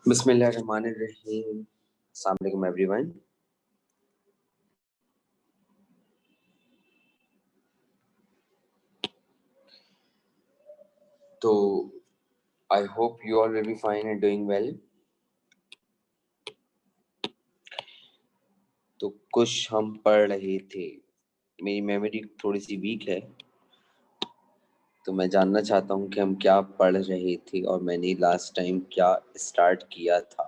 बिस्मिल्लाहिर्रहमानिर्रहीम। अस्सलाम वालेकुम एवरीवन। तो I hope you all will be fine and doing well. तो कुछ हम पढ़ रहे थे, मेरी मेमोरी थोड़ी सी वीक है, तो मैं जानना चाहता हूँ कि हम क्या पढ़ रहे थे और मैंने लास्ट टाइम क्या स्टार्ट किया था।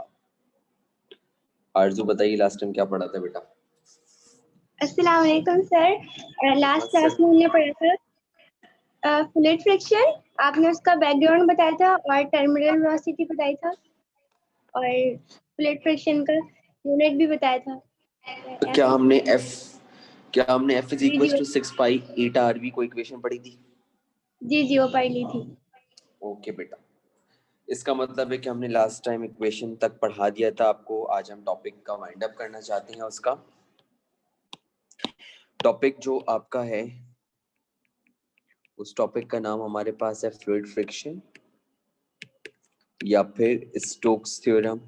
आरजू बताइए, लास्ट टाइम क्या पढ़ा था बेटा? अस्सलाम वालेकुम सर। लास्ट क्लास में हमने पढ़ा था फ्लूइड फ्रिक्शन। आपने उसका बैकग्राउंड बताया था और टर्मिनल वेलोसिटी बताई था और फ्लूइड फ्रिक्शन का यूनिट भी बताया था। तो क्या हमने F is equal to 6 pi eta R V को इक्वेशन पढ़ी थी? जी वो पढ़ ली थी। ओके बेटा, इसका मतलब है कि हमने लास्ट टाइम इक्वेशन तक पढ़ा दिया था आपको। आज हम टॉपिक का वाइंड अप करना चाहते हैं। उसका टॉपिक जो आपका है, उस टॉपिक का नाम हमारे पास है फ्लूइड फ्रिक्शन या फिर स्टोक्स थ्योरम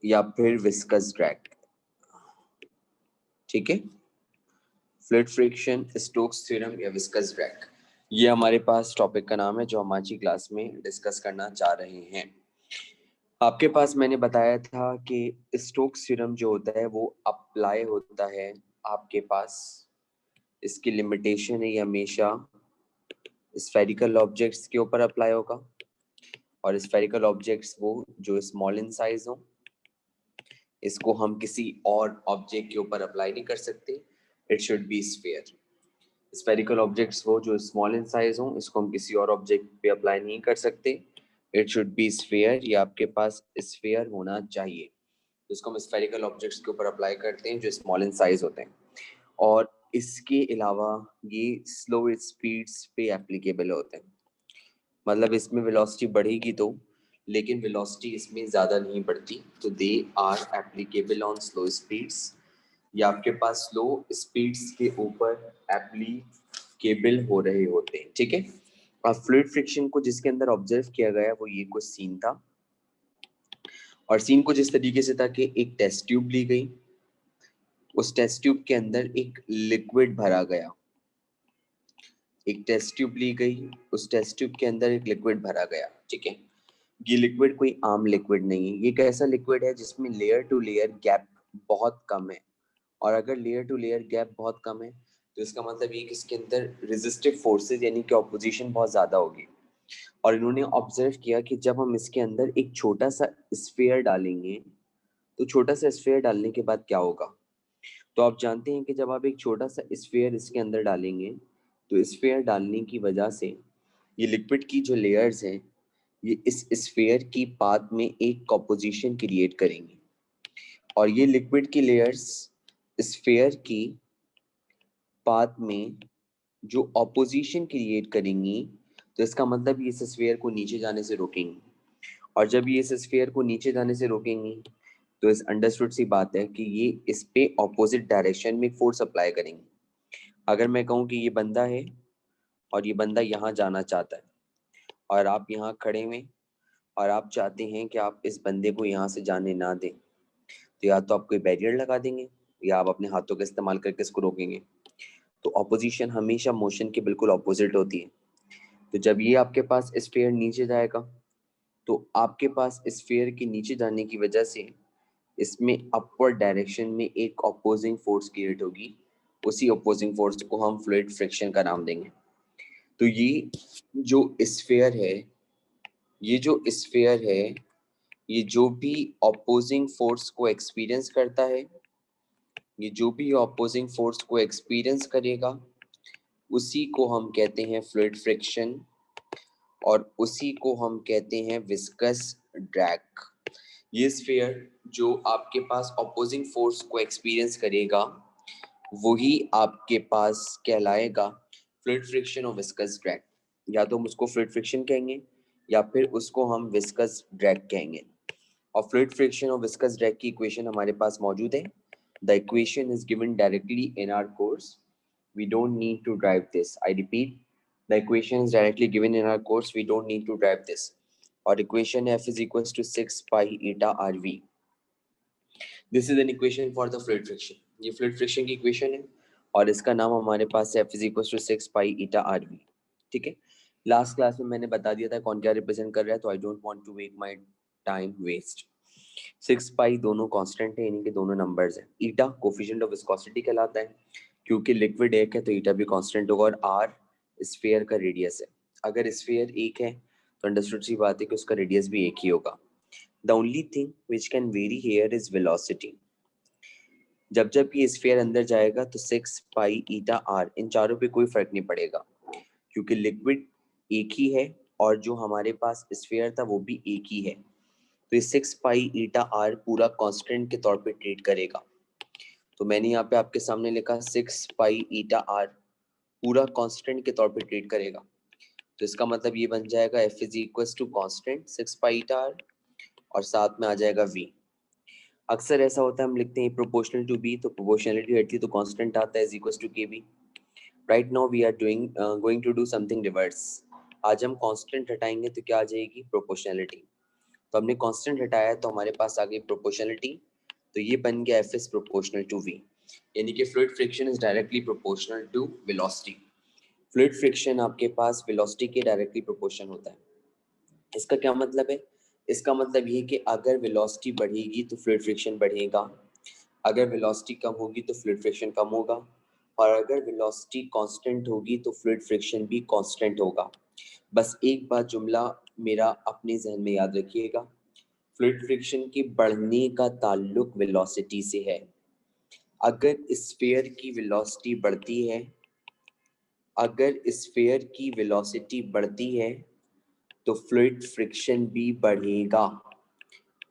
या फिर विस्कस ड्रैग। ठीक है, फ्लूइड फ्रिक्शन, स्टोक्स थ्योरम या विस्कस ड्रैग, ये हमारे पास टॉपिक का नाम है जो हम आज की क्लास में डिस्कस करना चाह रहे हैं। आपके पास मैंने बताया था कि स्टोक्स थ्योरम जो होता है वो अप्लाई होता है आपके पास, इसकी लिमिटेशन है ये हमेशा स्फेरिकल ऑब्जेक्ट्स के ऊपर अप्लाई होगा, और स्फेरिकल ऑब्जेक्ट्स वो जो स्मॉल इन साइज हो, इसको हम किसी और ऑब्जेक्ट के ऊपर अप्लाई नहीं कर सकते। It should be sphere. Spherical objects वो जो स्मॉल इन साइज हो, इसको हम किसी और ऑब्जेक्ट पे अप्लाई नहीं कर सकते। इट शुड बी स्फीयर, ये आपके पास स्फीयर होना चाहिए, जिसको हम स्फेरिकल ऑब्जेक्ट्स के ऊपर अप्लाई करते हैं जो स्मॉल इन साइज होते हैं। और इसके अलावा ये स्लो स्पीड्स पे एप्लीकेबल होते हैं, मतलब इसमें वेलोसिटी बढ़ेगी तो, लेकिन वेलोसिटी इसमें ज़्यादा नहीं बढ़ती, तो they are applicable on slow speeds. या आपके पास स्लो स्पीड्स के ऊपर एप्लीकेबल हो रहे होते हैं। ठीक है, और फ्लूइड फ्रिक्शन को जिसके अंदर ऑब्जर्व किया गया वो ये कुछ सीन था, और सीन कुछ इस तरीके से था कि एक टेस्ट ट्यूब ली गई, उस टेस्ट ट्यूब के अंदर एक लिक्विड भरा गया। एक टेस्ट ट्यूब ली गई, उस टेस्ट ट्यूब के अंदर एक लिक्विड भरा गया। ठीक है, ये लिक्विड कोई आम लिक्विड नहीं है, ये एक ऐसा लिक्विड है जिसमें लेयर टू लेयर गैप बहुत कम है। और अगर लेयर टू लेयर गैप बहुत कम है तो इसका मतलब ये कि इसके अंदर रेजिस्टिव फोर्सेस यानी कि ऑपोजिशन बहुत ज़्यादा होगी। और इन्होंने ऑब्जर्व किया कि जब हम इसके अंदर एक छोटा सा स्फीयर डालेंगे, तो छोटा सा स्फीयर डालने के बाद क्या होगा? तो आप जानते हैं कि जब आप एक छोटा सा स्फीयर इसके अंदर डालेंगे, तो स्फीयर डालने की वजह से ये लिक्विड की जो लेयर्स हैं, ये इस स्फीयर की पाथ में एक कॉम्पोजिशन क्रिएट करेंगी, और ये लिक्विड की लेयर्स स्फीयर की पाथ में जो ऑपोजिशन क्रिएट करेंगी, तो इसका मतलब ये इस स्फीयर को नीचे जाने से रोकेंगी। और जब ये इस स्फीयर को नीचे जाने से रोकेंगी, तो इस अंडरस्टूड सी बात है कि ये इस पे ऑपोजिट डायरेक्शन में फोर्स अप्लाई करेंगे। अगर मैं कहूँ कि ये बंदा है और ये बंदा यहाँ जाना चाहता है, और आप यहाँ खड़े हुए और आप चाहते हैं कि आप इस बंदे को यहाँ से जाने ना दें, तो या तो आप कोई बैरियर लगा देंगे या आप अपने हाथों का इस्तेमाल करके इसको रोकेंगे। तो ऑपोजिशन हमेशा मोशन के बिल्कुल ऑपोजिट होती है। तो जब ये आपके पास स्फीयर नीचे जाएगा, तो आपके पास स्फीयर के नीचे जाने की वजह से इसमें अपवर्ड डायरेक्शन में एक ऑपोजिंग फोर्स क्रिएट होगी। उसी ऑपोजिंग फोर्स को हम फ्लूइड फ्रिक्शन का नाम देंगे। तो ये जो स्फीयर है, ये जो स्फीयर है, ये जो भी ऑपोजिंग फोर्स को एक्सपीरियंस करता है, ये जो भी ऑपोजिंग फोर्स को एक्सपीरियंस करेगा, उसी को हम कहते हैं फ्लूइड फ्रिक्शन, और उसी को हम कहते हैं विस्कस ड्रैग। ये स्फीयर जो आपके पास ऑपोजिंग फोर्स को एक्सपीरियंस करेगा, वही आपके पास कहलाएगा फ्लूइड फ्रिक्शन और विस्कस ड्रैग। या तो हम उसको फ्लूइड फ्रिक्शन कहेंगे या फिर उसको हम विस्कस ड्रैग कहेंगे। और फ्लूइड फ्रिक्शन और विस्कस ड्रैग की इक्वेशन हमारे पास मौजूद है। The equation is given directly in our course, we don't need to drive this. I repeat, the equation is directly given in our course, we don't need to drive this. और equation है F is equals to 6 pi eta RV. This is an equation for the fluid friction. ये fluid friction की equation है और इसका नाम हमारे पास है F is equals to 6 pi eta RV. ठीक है, लास्ट क्लास में मैंने बता दिया था कौन क्या रिप्रेजेंट कर रहा है, तो I don't want to make my time waste. 6 pi दोनों कांस्टेंट है, यानी कि दोनों नंबर्स हैं. ईटा कोफिशिएंट ऑफ विस्कोसिटी कहलाता है, क्योंकि लिक्विड एक है तो ईटा भी कांस्टेंट होगा. और आर स्फीयर का रेडियस है. अगर स्फीयर एक है तो अंडरस्टूड सी बात है कि उसका रेडियस भी एक ही होगा. The only thing which can very here is velocity. जब जब ये स्फीयर अंदर जाएगा तो 6 पाई ईटा आर, इन चारों पे कोई फर्क नहीं पड़ेगा, क्योंकि लिक्विड एक ही है और जो हमारे पास स्फीयर था वो भी एक ही है. तो ये 6 पाई ईटा आर पूरा कांस्टेंट के तौर पे ट्रीट करेगा. तो मैंने यहाँ पे आपके सामने लिखा 6 पाई ईटा आर पूरा कांस्टेंट के तौर पे ट्रीट करेगा. तो इसका मतलब ये बन जाएगा F is equal to constant 6 pi eta R और साथ में आ जाएगा V. अक्सर ऐसा होता है हम लिखते हैं प्रोपोर्शनल टू B, तो प्रोपोर्शनलिटी हटती है तो कांस्टेंट आता है is equal to KB. Right now we are going to do something reverse. आज हम कांस्टेंट हटाएंगे तो क्या आ जाएगी, प्रोपोर्शनलिटी. तो हमने कांस्टेंट हटाया तो हमारे पास आ गई प्रोपोर्शनलिटी, तो ये बन गया F is proportional to V, यानी कि fluid friction is directly proportional to velocity. Fluid friction आपके पास वेलोसिटी के डायरेक्टली प्रोपोर्शन होता है. इसका क्या मतलब है, इसका मतलब ये कि अगर वेलोसिटी बढ़ेगी तो फ्लूइड फ्रिक्शन बढ़ेगा, अगर वेलोसिटी कम होगी तो फ्लूइड फ्रिक्शन कम होगा, और अगर वेलोसिटी कांस्टेंट होगी तो फ्लूइड फ्रिक्शन भी कांस्टेंट होगा. बस एक बात जुमला मेरा अपने जहन में याद रखिएगा, फ्लूइड फ्रिक्शन के बढ़ने का ताल्लुक वेलोसिटी से है. अगर स्फीयर की वेलोसिटी बढ़ती है, अगर स्फीयर की वेलोसिटी बढ़ती है तो फ्लूइड फ्रिक्शन भी बढ़ेगा.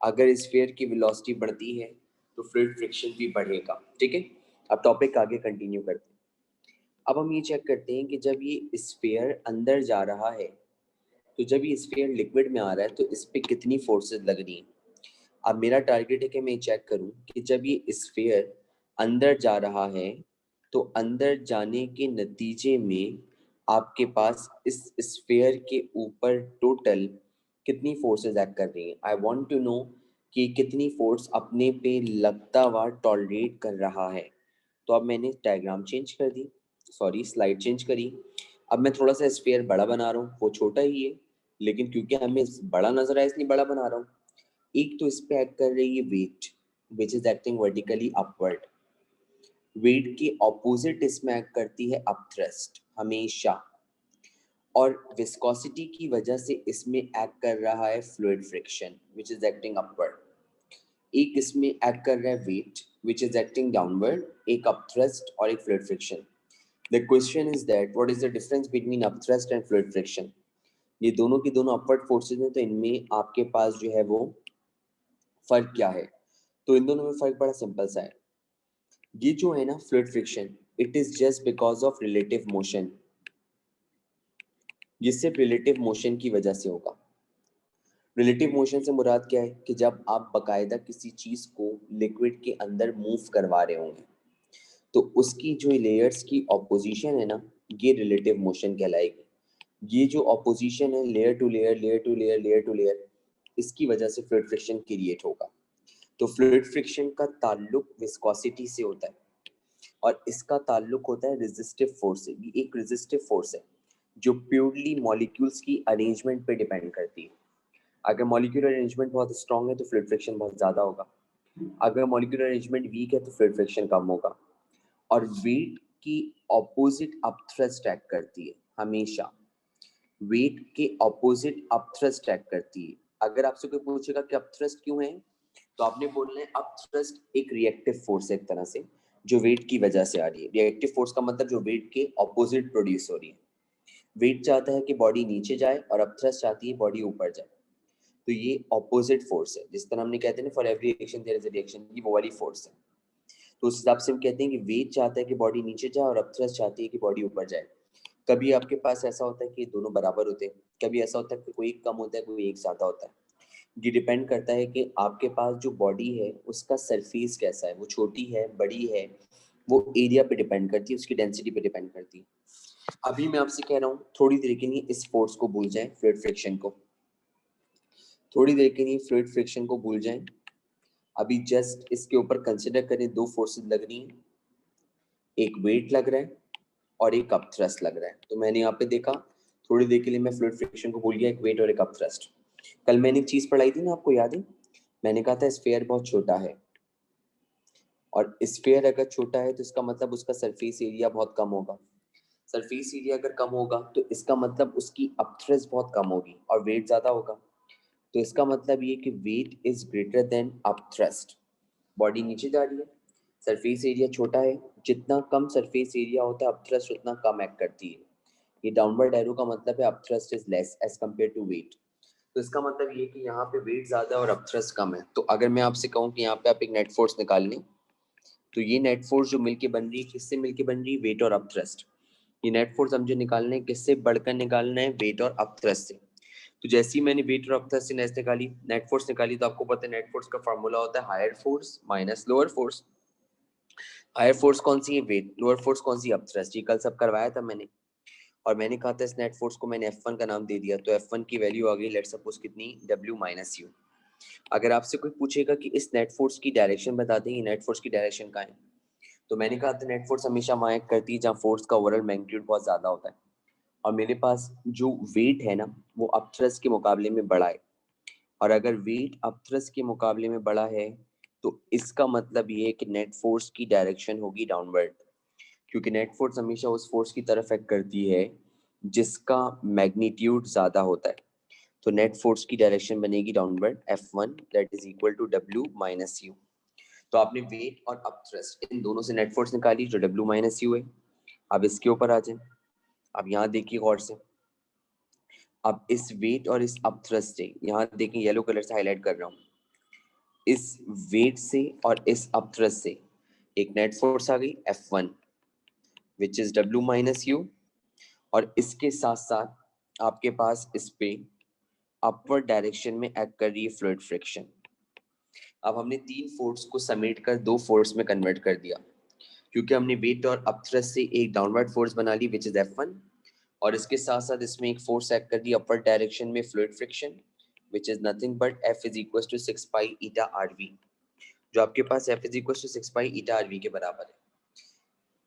अगर स्फीयर की वेलोसिटी बढ़ती है तो फ्लूइड फ्रिक्शन भी बढ़ेगा. ठीक है, अब टॉपिक आगे कंटिन्यू करते हैं. अब हम ये चेक करते हैं कि जब ये स्फीयर अंदर जा रहा है, तो जब ये स्फीयर लिक्विड में आ रहा है तो इस पे कितनी फोर्सेस लग रही हैं. अब मेरा टारगेट है कि मैं चेक करूं कि जब ये स्फीयर अंदर जा रहा है तो अंदर जाने के नतीजे में आपके पास इस स्फीयर के ऊपर टोटल कितनी फोर्सेस एक्ट कर रही हैं. आई वांट टू नो कि कितनी फोर्स अपने पे लगता हुआ टॉलरेट कर रहा है. तो अब मैंने डायग्राम चेंज कर दी, सॉरी स्लाइड चेंज करी. अब मैं थोड़ा सा स्फीयर बड़ा बना रहा हूँ, वो छोटा ही है लेकिन क्योंकि हमें बड़ा नजर आया इसलिए बड़ा बना रहा हूँ. एक तो इस पे एक्ट कर रही है weight, which is acting vertically upward. Weight के ऑपोजिट इसमें एक्ट करती है अपथ्रस्ट हमेशा, और विस्कोसिटी की वजह से इसमें एक्ट कर रहा है fluid friction which is acting upward. एक इसमें एक्ट कर रहा है weight which is acting downward, एक अपथ्रस्ट और एक fluid friction. The question is that what is the difference between upthrust and fluid friction. ये दोनों की दोनों अपवर्ड फोर्सेज हैं, तो इनमें आपके पास जो है वो फर्क क्या है. तो इन दोनों में फर्क बड़ा सिंपल सा है. ये जो है ना fluid friction, it is just because of relative motion. ये सिर्फ रिलेटिव मोशन की वजह से होगा. रिलेटिव मोशन से मुराद क्या है कि जब आप बकायदा किसी चीज को लिक्विड के अंदर मूव करवा रहे होंगे तो उसकी जो लेयर्स की ऑपोजिशन है ना, ये रिलेटिव मोशन कहलाएगी. ये जो ऑपोजिशन है layer to layer, layer to layer, layer to layer, इसकी वजह से फ्लूइड फ्रिक्शन क्रिएट होगा. तो फ्लूइड फ्रिक्शन का ताल्लुक विस्कोसिटी से होता है और इसका ताल्लुक होता है रेजिस्टिव फोर्स से. ये एक रेजिस्टिव फोर्स है जो प्योरली मॉलिक्यूल्स की अरेंजमेंट पे डिपेंड करती है. अगर मॉलिक्यूलर अरेंजमेंट बहुत स्ट्रांग है तो फ्लूइड फ्रिक्शन बहुत ज्यादा होगा, अगर मॉलिक्यूलर अरेंजमेंट वीक है तो फ्लूइड फ्रिक्शन कम होगा. और वेट की ऑपोजिट अपथ्रस्ट एक्ट करती है हमेशा, वेट के ऑपोजिट अपथ्रस्ट एक्ट करती है. अगर आपसे कोई पूछेगा कि अपथ्रस्ट क्यों है, तो आपने बोलना है अपथ्रस्ट एक रिएक्टिव फोर्स है एक तरह से जो वेट की वजह से आ रही है. रिएक्टिव फोर्स का मतलब जो वेट के ऑपोजिट प्रोड्यूस हो रही है. वेट चाहता है कि बॉडी नीचे जाए और अपथ्रस्ट चाहती है बॉडी ऊपर जाए. तो ये ऑपोजिट फोर्स है. जिस तरह हमने कहते हैं ना for every action there is a reaction, ये वो वाली फोर्स है. तो उस हिसाब से हम कहते हैं कि वेट चाहता है कि बॉडी नीचे जाए और अपथ्रस्ट चाहती है कि बॉडी ऊपर जाए. कभी आपके पास ऐसा होता है कि दोनों बराबर होते हैं, कभी ऐसा होता है कि कोई एक कम होता है कोई एक ज्यादा होता है. ये डिपेंड करता है कि आपके पास जो बॉडी है उसका सरफेस कैसा है, वो छोटी है बड़ी है, वो एरिया पे डिपेंड करती है, उसकी डेंसिटी पे डिपेंड करती है. अभी मैं आपसे कह रहा हूँ थोड़ी देर के लिए इस फोर्स को भूल जाएं, फ्लूइड फ्रिक्शन को. थोड़ी देर के लिए फ्लूइड फ्रिक्शन को भूल जाएं। अभी जस्ट इसके ऊपर कंसिडर करें, दो फोर्सेस लग रही हैं, एक वेट लग रहा है और एक अप थ्रस्ट लग रहा है। तो मैंने यहाँ पे देखा, थोड़ी देर के लिए मैं फ्लूइड फ्रिक्शन को भूल गया, एक वेट और एक अप थ्रस्ट। कल मैंने एक चीज पढ़ाई थी ना, आपको याद है? मैंने कहा था स्फीयर बहुत छोटा है, और स्फीयर अगर छोटा है तो इसका मतलब उसका सरफेस एरिया बहुत कम होगा। सरफेस एरिया अगर कम होगा तो इसका मतलब उसकी अपथ्रस्ट बहुत कम होगी और वेट ज्यादा होगा। तो इसका मतलब ये कि weight is greater than upthrust. Body नीचे जा रही है, सरफेस एरिया छोटा है, जितना कम सरफेस एरिया होता है अपथ्रस्ट उतना कम एक्ट करती है। ये डाउनवर्ड एरो का मतलब है upthrust is less as compare to weight. तो इसका मतलब ये कि यहाँ पे वेट ज्यादा है और अपथ्रस्ट कम है। तो अगर मैं आपसे कहूँ कि यहाँ पे आप एक नेट फोर्स निकाल लें, तो ये नेट फोर्स जो मिलके बन रही है, किससे मिलके बन रही है? वेट और अपथ्रस्ट। ये नेट फोर्स हम जो निकालना है, किससे बढ़कर निकालना है? वेट और अपथ्रस्ट से। तो जैसे ही मैंने वेट और अपथ्रस्ट से नेट फोर्स निकाली, तो आपको पता है नेट फोर्स का फॉर्मूला होता है higher force minus lower force. Higher force कौन सी है? वेट। लोअर फोर्स कौन सी? अपथ्रस्ट। ये कल सब करवाया था मैंने, और मैंने कहा था इस नेट फोर्स को मैंने F1 का नाम दे दिया। तो F1 की वैल्यू आ गई, लेट्स सपोज कितनी? W minus you. अगर आपसे कोई पूछेगा कि इस नेट फोर्स की डायरेक्शन बता दें, ये नेट फोर्स की डायरेक्शन कहाँ है, तो मैंने कहा था नेट फोर्स हमेशा वहाँ एक्ट करती है जहाँ फोर्स का ओवरऑल मैग्नीट्यूड बहुत ज्यादा होता है, और मेरे पास जो वेट है ना वो अपथ्रस्ट के मुकाबले में बड़ा है। और अगर वेट अपथ्रस्ट के मुकाबले में बड़ा है तो इसका मतलब ये है कि नेट फोर्स की डायरेक्शन होगी डाउनवर्ड, क्योंकि नेट फोर्स हमेशा उस फोर्स की तरफ एक्ट करती है जिसका मैग्नीट्यूड ज्यादा होता है। तो नेट फोर्स की डायरेक्शन बनेगी downward, F1 that is equal to W minus U. तो आपने वेट और अपथ्रस्ट इन दोनों से नेट फोर्स निकाली जो W माइनस यू है। अब इसके ऊपर आ जाए, अब यहाँ देखिए गौर से। अब इस वेट और इस अपथ्रस्ट से, यहाँ देखिए येलो कलर से हाईलाइट कर रहा हूँ, इस वेट से और इस अपथ्रस्ट से एक नेट फोर्स आ गई F1 which is W minus U, और इसके साथ साथ आपके पास इस पे अपवर्ड डायरेक्शन में एक्ट कर रही है फ्लूइड फ्रिक्शन। अब हमने तीन फोर्स को समेट कर दो फोर्स में कन्वर्ट कर दिया, क्योंकि हमने वेट और अपथ्रस्ट से एक डाउनवर्ड फोर्स बना ली विच इज F1, और इसके साथ साथ इसमें एक फोर्स एक्ट कर दी अपवर्ड डायरेक्शन में fluid friction which is nothing but F is equal to 6 pi eta R V, जो आपके पास F is equal to 6 pi eta R V के बराबर है।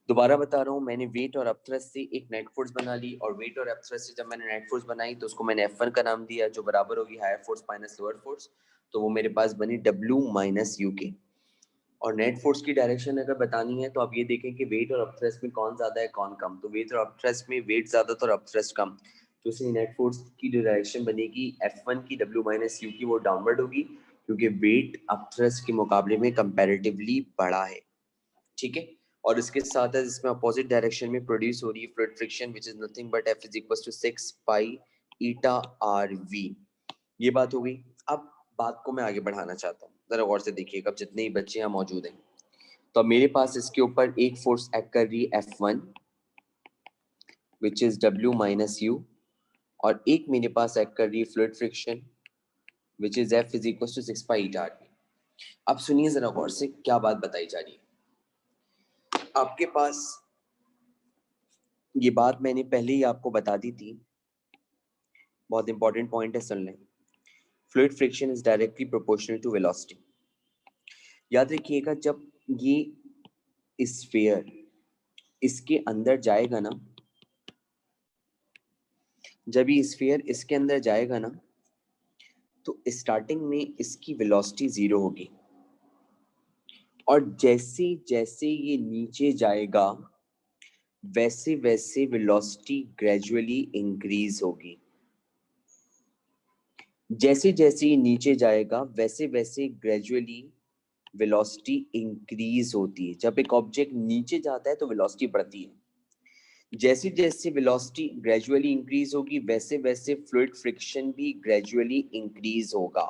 दोबारा बता रहा हूँ, मैंने वेट और अपथ्रस्ट से एक नेट फोर्स बना ली, और वेट और अपथ्रस्ट से जब मैंने नेट फोर्स बनाई तो उसको मैंने F1 का नाम दिया, जो बराबर होगी higher force minus lower force. तो वो मेरे पास बनी W माइनस यू के। और नेट फोर्स की डायरेक्शन अगर बतानी है तो आप ये देखें कि वेट और अपथ्रस्ट में कौन ज्यादा है कौन कम। तो वेट और अपथ्रस्ट में वेट ज्यादा था और अपथ्रस्ट कम, तो इसलिए नेट फोर्स की जो डायरेक्शन बनेगी F1 की W माइनस यू की वो डाउनवर्ड होगी, क्योंकि वेट अपथ्रस्ट के मुकाबले में कंपैरेटिवली बड़ा है। ठीक है, और इसके साथ है इसमें अपोजिट डायरेक्शन में प्रोड्यूस हो रही है fluid friction which is nothing but F is equal to 6 pi eta R V. ये बात हो गई। अब बात को मैं आगे बढ़ाना चाहता हूँ, जरा गौर से देखिएगा, अब जितने ही बच्चे यहाँ मौजूद हैं। तो अब मेरे पास इसके ऊपर एक फोर्स एक्ट कर रही है F1 which is W minus U, और एक मेरे पास एक्ट कर रही है fluid friction which is F is equal to 6 pi eta R V. अब सुनिए जरा गौर से क्या बात बताई जा रही है। आपके पास ये बात मैंने पहले ही आपको बता दी थी, बहुत इंपॉर्टेंट पॉइंट है, सुन लें। Fluid friction is directly proportional to velocity. याद रखिएगा, जब ये स्फीयर इसके अंदर जाएगा ना, जब ये स्फीयर इसके अंदर जाएगा ना, तो स्टार्टिंग में इसकी वेलोसिटी 0 होगी, और जैसे जैसे ये नीचे जाएगा वैसे वैसे वेलोसिटी ग्रेजुअली इंक्रीज होगी। जैसे जैसे ये नीचे जाएगा वैसे वैसे ग्रेजुअली वेलोसिटी इंक्रीज होती है। जब एक ऑब्जेक्ट नीचे जाता है तो वेलोसिटी बढ़ती है। जैसे जैसे वेलोसिटी ग्रेजुअली इंक्रीज होगी वैसे वैसे फ्लूइड फ्रिक्शन भी ग्रेजुअली इंक्रीज होगा।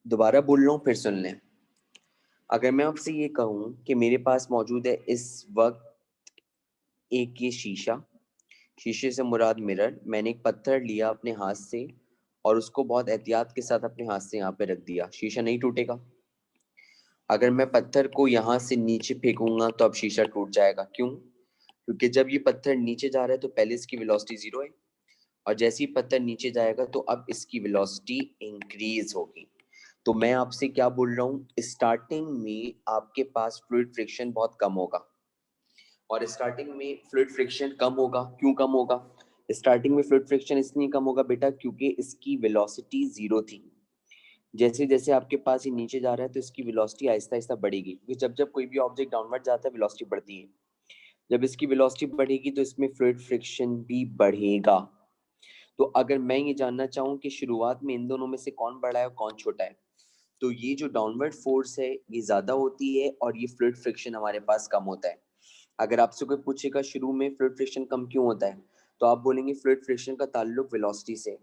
दोबारा बोल रहा हूं, फिर सुन लें। अगर मैं आपसे ये कहूं कि मेरे पास मौजूद है इस वक्त एक ये शीशा, शीशे से मुराद मिरर, मैंने एक पत्थर लिया अपने हाथ से और उसको बहुत एहतियात के साथ अपने हाथ से यहाँ पे रख दिया, शीशा नहीं टूटेगा। अगर मैं पत्थर को यहाँ से नीचे फेंकूंगा तो अब शीशा टूट जाएगा। क्यों? क्योंकि जब ये पत्थर नीचे जा रहा है तो पहले इसकी वेलोसिटी 0 है, और जैसे ही पत्थर नीचे जाएगा तो अब इसकी वेलोसिटी इंक्रीज होगी। तो मैं आपसे क्या बोल रहा हूँ, स्टार्टिंग में आपके पास फ्लूइड फ्रिक्शन बहुत कम होगा। और स्टार्टिंग में फ्लूइड फ्रिक्शन कम होगा, क्यों कम होगा? स्टार्टिंग में फ्लूइड फ्रिक्शन इसलिए कम होगा बेटा क्योंकि इसकी वेलोसिटी जीरो थी। जैसे जैसे आपके पास ये नीचे जा रहा है तो इसकी वेलोसिटी आहिस्ता आहिस्ता बढ़ेगी, क्योंकि जब जब कोई भी ऑब्जेक्ट डाउनवर्ड जाता है वेलोसिटी बढ़ती है। जब इसकी वेलोसिटी बढ़ेगी तो इसमें फ्लूइड फ्रिक्शन भी बढ़ेगा। तो अगर मैं ये जानना चाहूँ कि शुरुआत में इन दोनों में से कौन बड़ा है और कौन छोटा है, तो ये जो डाउनवर्ड फोर्स है ये ज्यादा होती है और ये फ्लूइड फ्रिक्शन हमारे पास कम होता है। अगर आपसे कोई पूछेगा शुरू में फ्लूइड फ्रिक्शन कम क्यों होता है, तो आप बोलेंगे फ्लूइड फ्रिक्शन का ताल्लुक वेलोसिटी से।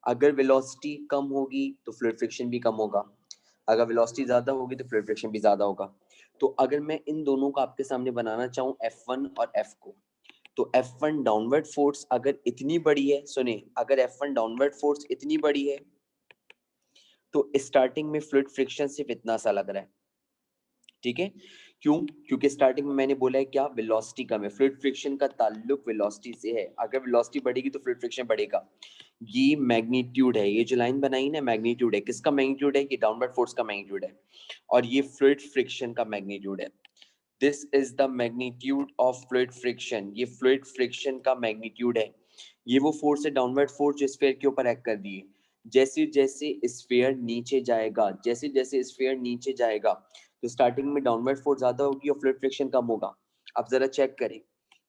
अगर वेलोसिटी कम होगी तो फ्लूइड फ्रिक्शन भी कम होगा, अगर वेलोसिटी ज्यादा होगी तो फ्लूइड फ्रिक्शन भी ज्यादा होगा। तो अगर मैं इन दोनों को आपके सामने बनाना चाहूँ F1 और F को, तो F1 डाउनवर्ड फोर्स अगर इतनी बड़ी है, सुने, अगर F1 डाउनवर्ड फोर्स इतनी बड़ी है तो स्टार्टिंग में फ्लूइड फ्रिक्शन सिर्फ इतना सा लग रहा है। ठीक है, क्यों? क्योंकि स्टार्टिंग में मैंने बोला है क्या, वेलोसिटी कम है, फ्लूइड फ्रिक्शन का ताल्लुक वेलोसिटी से है। अगर वेलोसिटी बढ़ेगी तो फ्लूइड फ्रिक्शन बढ़ेगा। ये मैग्नीट्यूड है, ये जो लाइन बनाई ना मैग्नीट्यूड है, किसका मैग्नीट्यूड है? ये डाउनवर्ड फोर्स का मैग्नीट्यूड है और ये फ्लूइड फ्रिक्शन का मैग्नीट्यूड है। This is the magnitude of fluid friction, ये फ्लूइड फ्रिक्शन का मैग्नीट्यूड है। ये वो फोर्स है, डाउनवर्ड फोर्स, जो स्फीयर के ऊपर एक्ट कर रही है। जैसे जैसे स्फीयर नीचे जाएगा, जैसे जैसे स्फीयर नीचे जाएगा तो स्टार्टिंग में डाउनवर्ड फोर्स ज्यादा होगी और फ्लूइड फ्रिक्शन कम होगा। अब जरा चेक करें,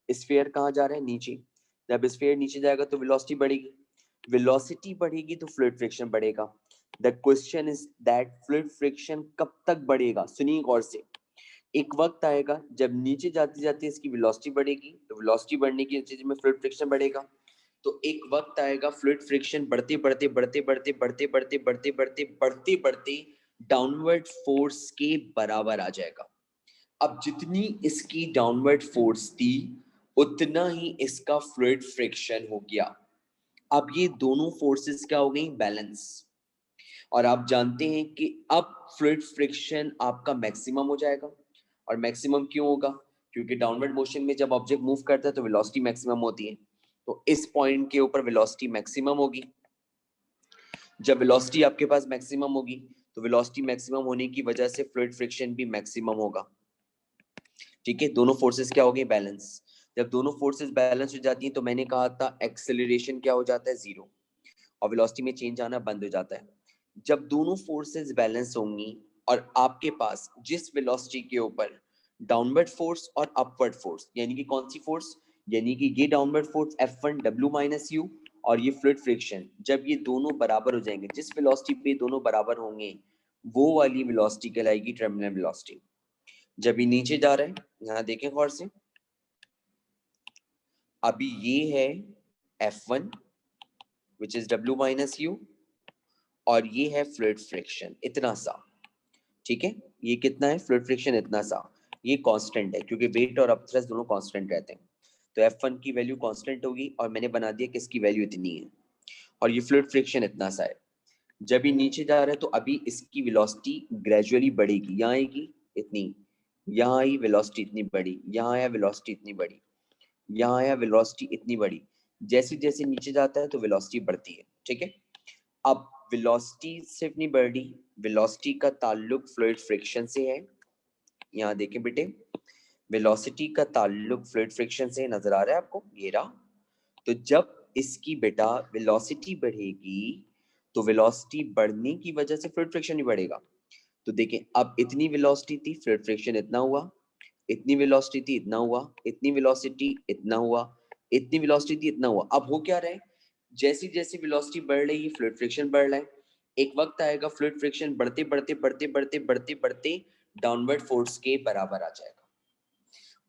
स्फीयर कहाँ जा रहा है? नीचे। जब स्फीयर नीचे जाएगा तो वेलोसिटी बढ़ेगी, वेलोसिटी बढ़ेगी तो फ्लूइड फ्रिक्शन बढ़ेगा। The question is that fluid friction कब तक बढ़ेगा? सुनिए गौर से। एक वक्त आएगा जब नीचे जाते जाते इसकी वेलोसिटी बढ़ेगी, तो वेलोसिटी बढ़ने की चीज में फ्लूइड फ्रिक्शन बढ़ेगा। तो एक वक्त आएगा फ्लूइड फ्रिक्शन बढ़ते बढ़ते बढ़ते बढ़ते बढ़ते बढ़ते बढ़ते बढ़ते बढ़ते बढ़ते डाउनवर्ड फोर्स के बराबर आ जाएगा। अब जितनी इसकी डाउनवर्ड फोर्स थी उतना ही इसका फ्लूइड फ्रिक्शन हो गया। अब ये दोनों फोर्सेस क्या हो गई? बैलेंस। और आप जानते हैं कि अब फ्लूइड फ्रिक्शन आपका मैक्सिमम हो जाएगा। और मैक्सिमम क्यों होगा? क्योंकि डाउनवर्ड मोशन में जब ऑब्जेक्ट मूव करता है तो वेलोसिटी मैक्सिमम होती है। तो इस पॉइंट के ऊपर वेलोसिटी मैक्सिमम होगी। जब वेलोसिटी आपके पास मैक्सिमम होगी तो वेलोसिटी मैक्सिमम होने की वजह से फ्लूइड फ्रिक्शन भी मैक्सिमम होगा। ठीक है, दोनों फोर्सेस क्या हो गई? बैलेंस। जब दोनों फोर्सेस बैलेंस हो जाती हैं तो मैंने कहा था एक्सेलरेशन क्या हो जाता है? जीरो, और वेलोसिटी में चेंज आना बंद हो जाता है। जब दोनों फोर्सेस बैलेंस होंगी और आपके पास जिस वेलोसिटी के ऊपर डाउनवर्ड फोर्स और अपवर्ड फोर्स, यानी कि कौन सी फोर्स? यानी कि ये downward force F1 W minus U और ये फ्लूइड फ्रिक्शन, जब ये दोनों बराबर हो जाएंगे, जिस वेलोसिटी पे दोनों बराबर होंगे वो वाली वेलोसिटी कहलाएगी टर्मिनल वेलोसिटी। जब ये नीचे जा रहा है, यहाँ देखें गौर से, अभी ये है F1 which is W minus U और ये है फ्लूइड फ्रिक्शन इतना सा। ठीक है, ये कितना है? फ्लूइड फ्रिक्शन इतना सा। ये कांस्टेंट है क्योंकि वेट और अपथ्रस्ट दोनों कांस्टेंट रहते हैं। तो F1 की वैल्यू कांस्टेंट होगी और मैंने बना दिया कि इसकी वैल्यू इतनी है और ये फ्लूइड फ्रिक्शन इतना सा है। जब ये नीचे जा रहा है तो अभी इसकी वेलोसिटी ग्रेजुअली बढ़ेगी, यहाँ आएगी इतनी, यहाँ आई वेलोसिटी इतनी बड़ी, यहाँ आया वेलोसिटी इतनी बड़ी, यहाँ आया वेलोसिटी इतनी बड़ी। जैसे जैसे नीचे जाता है तो वेलोसिटी बढ़ती है। ठीक है, अब वेलोसिटी सिर्फ नहीं बढ़ रही, वेलोसिटी का ताल्लुक फ्लूइड फ्रिक्शन से है। यहाँ देखें बेटे, वेलोसिटी का ताल्लुक फ्लूइड फ्रिक्शन से नजर आ रहा है आपको? ये रहा। तो जब इसकी बेटा वेलोसिटी बढ़ेगी तो वेलोसिटी बढ़ने की वजह से फ्लूइड फ्रिक्शन भी बढ़ेगा। तो देखें, अब इतनी वेलोसिटी थी, फ्लूइड फ्रिक्शन इतना हुआ, इतनी वेलोसिटी थी, इतना हुआ, इतनी वेलोसिटी इतना हुआ, इतनी वेलोसिटी थी, इतना हुआ। अब हो क्या रहा है? जैसी जैसी वेलोसिटी बढ़ रही है फ्लूइड फ्रिक्शन बढ़ रहा है। एक वक्त आएगा फ्लूइड फ्रिक्शन बढ़ते बढ़ते बढ़ते बढ़ते बढ़ते बढ़ते डाउनवर्ड फोर्स के बराबर आ जाएगा।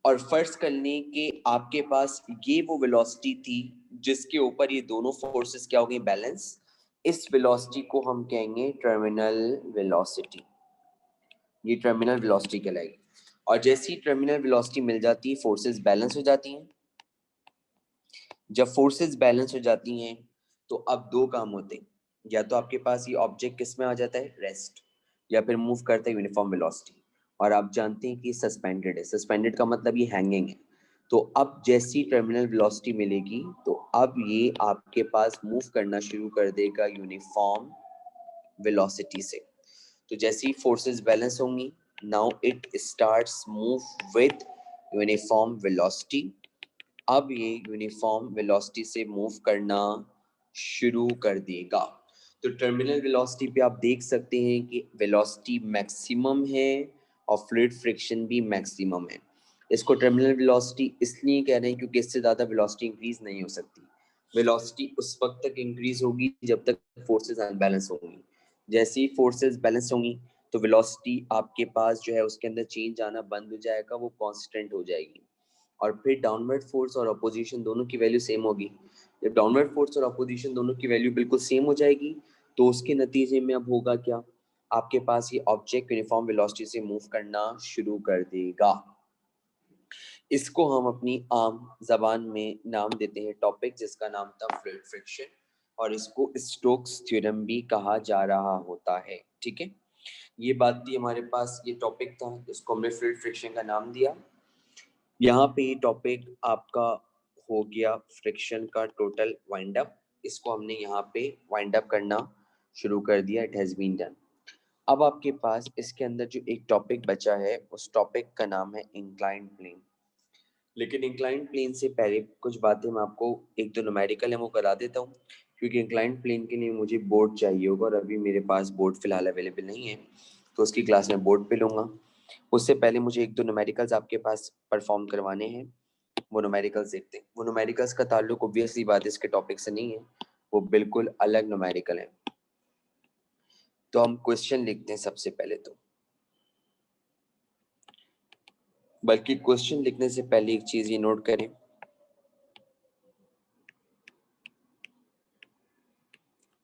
और फर्ज कर लें कि आपके पास ये वो वेलोसिटी थी जिसके ऊपर ये दोनों फोर्सेस क्या हो गई? बैलेंस। इस वेलोसिटी को हम कहेंगे टर्मिनल वेलोसिटी, ये टर्मिनल वेलोसिटी कहलाएगी। और जैसी टर्मिनल वेलोसिटी मिल जाती है फोर्सेस बैलेंस हो जाती हैं। जब फोर्सेस बैलेंस हो जाती हैं तो अब दो काम होते हैं, या तो आपके पास ये ऑब्जेक्ट किस में आ जाता है? रेस्ट, या फिर मूव करता है यूनिफॉर्म वेलोसिटी। और आप जानते हैं कि सस्पेंडेड है, सस्पेंडेड का मतलब ये हैंगिंग है। तो अब जैसी टर्मिनल वेलोसिटी मिलेगी तो अब ये आपके पास मूव करना शुरू कर देगा यूनिफॉर्म वेलोसिटी से। तो जैसी फोर्सेस बैलेंस होंगी, now it starts move with uniform velocity. अब ये यूनिफॉर्म वेलोसिटी से मूव करना शुरू कर देगा। तो टर्मिनल वेलोसिटी पे आप देख सकते हैं कि वेलोसिटी मैक्सिमम है और फ्लूइड फ्रिक्शन भी मैक्सिमम है। इसको टर्मिनल वेलोसिटी इसलिए कह रहे हैं क्योंकि इससे ज़्यादा वेलोसिटी इंक्रीज नहीं हो सकती। वेलोसिटी उस वक्त तक इंक्रीज होगी जब तक फोर्सेस अनबैलेंस होंगी। जैसे ही फोर्सेस बैलेंस होंगी तो वेलोसिटी आपके पास जो है उसके अंदर चेंज आना बंद हो जाएगा, वो कांस्टेंट हो जाएगी। और फिर डाउनवर्ड फोर्स और अपोजिशन दोनों की वैल्यू सेम होगी। जब डाउनवर्ड फोर्स और अपोजिशन दोनों की वैल्यू बिल्कुल सेम हो जाएगी तो उसके नतीजे में अब होगा क्या, आपके पास ये ऑब्जेक्ट यूनिफॉर्म वेलोसिटी से मूव करना शुरू कर देगा। इसको हम अपनी आम जबान में नाम देते हैं टॉपिक, जिसका नाम था फ्लूइड फ्रिक्शन, और इसको स्टोक्स थ्योरम भी कहा जा रहा होता है। ठीक है, ये बात थी हमारे पास, ये टॉपिक था जिसको हमने फ्लूइड फ्रिक्शन का नाम दिया। यहाँ पे टॉपिक आपका हो गया फ्रिक्शन का टोटल वाइंड अप। इसको हमने यहाँ पे वाइंड अप करना शुरू कर दिया, इट हैज बीन डन। अब आपके पास इसके अंदर जो एक टॉपिक बचा है उस टॉपिक का नाम है इंक्लाइंड प्लेन। लेकिन इंक्लाइंड प्लेन से पहले कुछ बातें मैं आपको एक दो न्यूमेरिकल है वो करा देता हूँ, क्योंकि इंक्लाइंड प्लेन के लिए मुझे बोर्ड चाहिए होगा और अभी मेरे पास बोर्ड फिलहाल अवेलेबल नहीं है, तो उसकी क्लास में बोर्ड पे लूँगा। उससे पहले मुझे एक दो न्यूमेरिकल्स आपके पास परफॉर्म करवाने हैं, वो न्यूमेरिकल्स देखते हैं। वो न्यूमेरिकल्स का ताल्लुक ऑब्वियसली बात इसके टॉपिक से नहीं है, वो बिल्कुल अलग न्यूमेरिकल है। तो हम क्वेश्चन लिखते हैं सबसे पहले, तो बल्कि क्वेश्चन लिखने से पहले एक चीज ये नोट करें,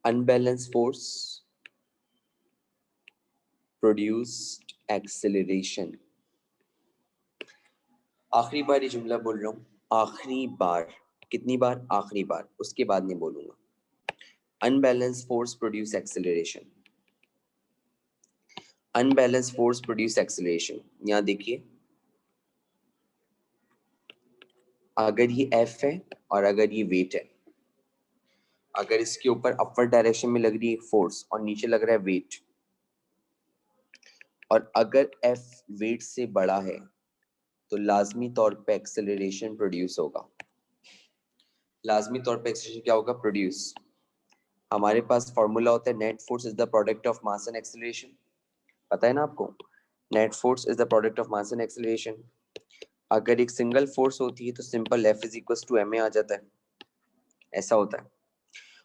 अनबैलेंस फोर्स प्रोड्यूस्ड एक्सेलरेशन। आखिरी बार ये जुमला बोल रहा हूँ, आखिरी बार। कितनी बार? आखिरी बार, उसके बाद नहीं बोलूंगा। Unbalance force produce acceleration, unbalance force produce acceleration. यहां देखिए, अगर ये F है और अगर ये वेट है, अगर इसके ऊपर अपवर्ड डायरेक्शन में लग रही है फोर्स और नीचे लग रहा है वेट, और अगर F वेट से बड़ा है तो लाजमी तौर पे एक्सेलरेशन प्रोड्यूस होगा। लाजमी तौर पे एक्सेलरेशन क्या होगा? प्रोड्यूस। हमारे पास फॉर्मूला होता है net force is the product of mass and acceleration, पता है ना आपको? Net force is the product of mass and acceleration. अगर एक सिंगल फोर्स होती है तो simple F is equal to ma आ जाता है, ऐसा होता है।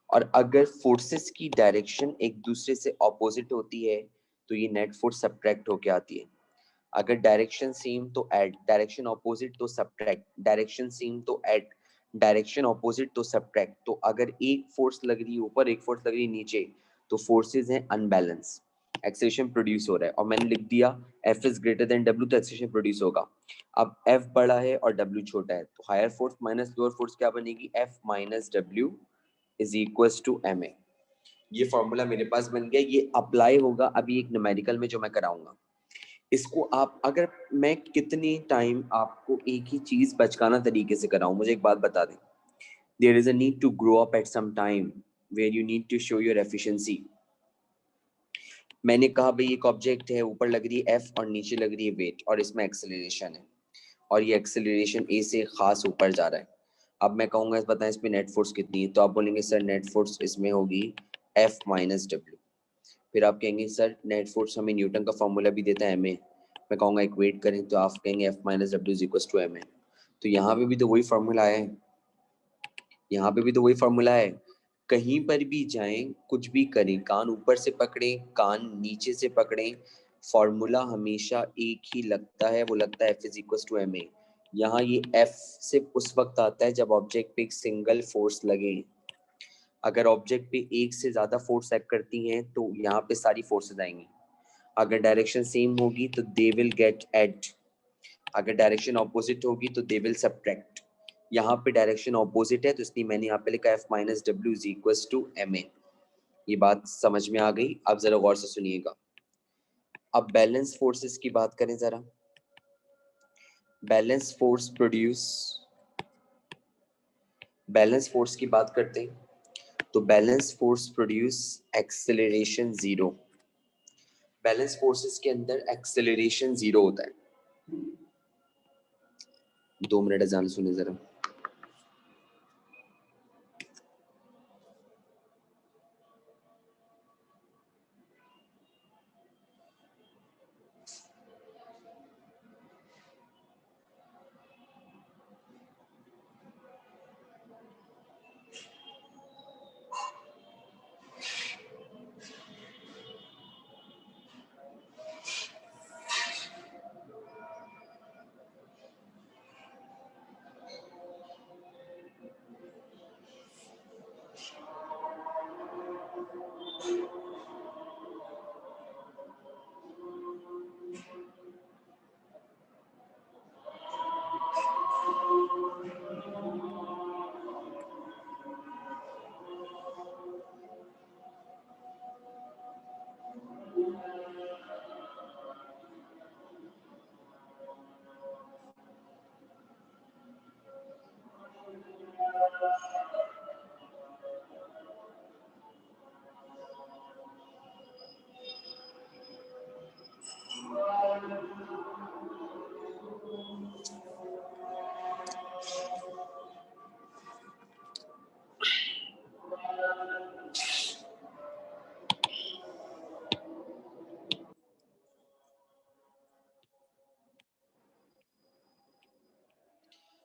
और अगर फोर्सेस की डायरेक्शन एक दूसरे से ऑपोजिट होती है तो ये नेट फोर्स सब्ट्रैक्ट होके आती है। अगर डायरेक्शन सेम तो ऐड, डायरेक्शन ऑपोजिट तो सब्ट्रैक्ट, डायरेक्शन सेम तो ऐड, डायरेक्शन ऑपोजिट तो सब्ट्रैक्ट। तो अगर एक फोर्स लग रही है ऊपर, एक फोर्स लग रही है नीचे, तो फोर्सेस हैं अनबैलेंस, एक्सेलरेशन प्रोड्यूस हो रहा है। और मैंने लिख दिया F is greater than W, तो एक्सेलरेशन प्रोड्यूस होगा। अब F बड़ा है और W छोटा है, तो higher force minus lower force क्या बनेगी? F minus W is equal to ma। ये फॉर्मूला मेरे पास बन गया, ये अप्लाई होगा अभी एक न्यूमेरिकल में जो मैं कराऊंगा। इसको आप, अगर मैं कितने टाइम आपको एक ही चीज बचकाना तरीके से कराऊं, मुझे एक बात बता दें। There is a need to grow up at some time where you need to show your efficiency. मैंने कहा भाई एक ऑब्जेक्ट है, ऊपर लग रही है F और नीचे लग रही है वेट, और इसमें एक्सेलरेशन है, और ये एक्सेलरेशन A से खास ऊपर जा रहा है। अब मैं कहूंगा बताएं इसमें नेट फोर्स कितनी है, तो आप बोलेंगे सर नेट फोर्स इसमें होगी F माइनस डब्ल्यू। फिर आप कहेंगे सर नेट फोर्स हमें न्यूटन का फॉर्मूला भी देता है ma, मैं कहूंगा इक्वेट करें, तो आप कहेंगे F minus W is equal to ma। तो यहाँ पे भी तो वही फॉर्मूला है, यहाँ पे भी तो वही फॉर्मूला है। कहीं पर भी जाएं, कुछ भी करें, कान ऊपर से पकड़ें, कान नीचे से पकड़ें, फॉर्मूला हमेशा एक ही लगता है, वो लगता है F is equal to ma। यहाँ ये F सिर्फ उस वक्त आता है जब ऑब्जेक्ट पे एक सिंगल फोर्स लगे। अगर ऑब्जेक्ट पे एक से ज्यादा फोर्स एक्ट करती हैं तो यहाँ पे सारी फोर्सेस आएंगी। अगर डायरेक्शन सेम होगी तो दे विल गेट एड, अगर डायरेक्शन ऑपोजिट होगी तो दे विल सब्ट्रैक्ट। यहाँ पे डायरेक्शन ऑपोजिट है तो इसलिए मैंने यहाँ पे लिखा F minus W is equal to ma। ये बात समझ में आ गई? अब जरा गौर से सुनिएगा। अब बैलेंस फोर्सेस की बात करें जरा। Balance force produce, balance force की बात करते हैं तो balance force produce acceleration zero. Balance forces के अंदर एक्सेलरेशन जीरो होता है। 2 मिनट जान सुने जरा।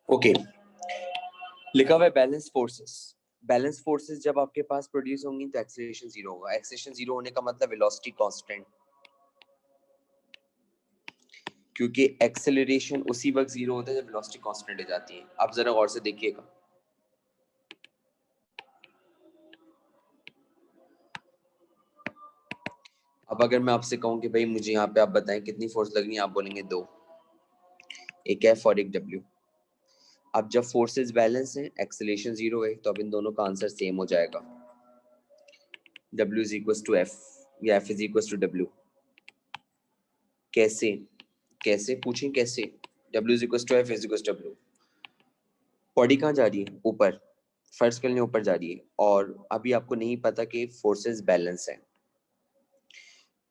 ओके, लिखा हुआ है बैलेंस फोर्सेस। बैलेंस फोर्सेस जब आपके पास प्रोड्यूस होंगी तो एक्सेलरेशन जीरो होगा। एक्सेलरेशन जीरो होने का मतलब वेलोसिटी कांस्टेंट, क्योंकि एक्सेलरेशन उसी वक्त जीरो होता है जब वेलोसिटी कांस्टेंट हो जाती है। आप जरा गौर से देखिएगा। अब अगर मैं आपसे कहूं कि भाई मुझे यहाँ पे आप बताएं कितनी फोर्स लगनी है, आप बोलेंगे 2, एक एफ और एक डब्ल्यू। अब जब फोर्सेस बैलेंस हैं, एक्सेलरेशन जीरो है, तो अब इन दोनों का आंसर सेम हो जाएगा। W is equal to F या F is equal to W. कैसे कैसे पूछें कैसे? W is equal to F is equal to W. Body कहाँ जा रही है? ऊपर। फर्स्ट के लिए ऊपर जा रही है और अभी आपको नहीं पता कि फोर्सेस बैलेंस है,